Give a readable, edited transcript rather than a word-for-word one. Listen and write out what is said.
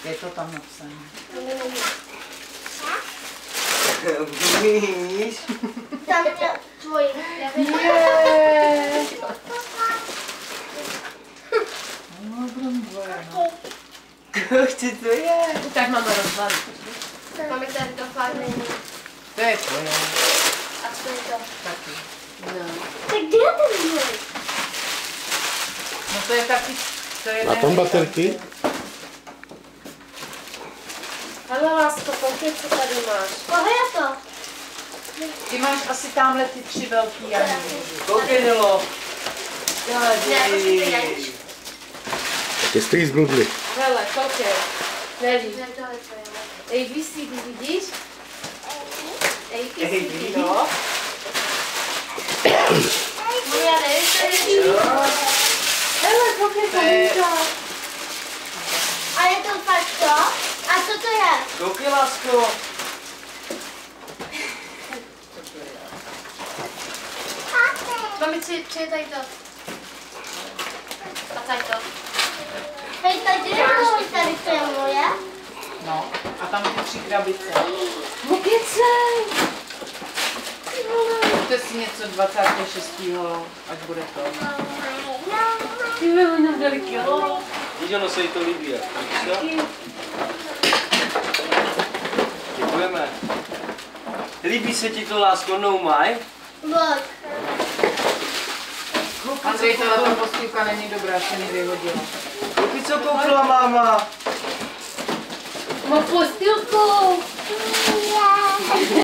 Je to tam napsané. Víš? Tam je tvůj. No, bromboje, no. Kochci, to je? Tak máme rozvalit. Máme tady to fakt není. To je tvoje. A co je to? Taky. No. Tak kde je ten můj? No to je taky... To je A tam baterky? Hele, lásko, koukej, co tady máš. Koho je to? Ty máš asi tamhle ty 3 velký Janí. Koukej, Nilo. Ne, počkejte, Janíčku. Jestli zbludli. Hele, koukej. Nelí. Ne, tohle to je. ABCD, vidíš? ABCD. ABCD, no. No já nevím, co je. Hele, koukej, To je- koukej. A je to fakt to? A co to je? Koukej, lásko. Mamici, přijde tady to. A tady to. Hej, tady je tady to je moje. No, a tam ty 3 krabice. No kecej. Kupte si něco 26. ať bude to. Ty vemu na veliký. Víš, ono se jí to líbí. Víš to? Děkujeme. Líbí se ti to, lásko, no maj? Look. Andrej, ta postýlka není dobrá, se mi vyhodila. Koukej, co koupila máma. Má postýlku.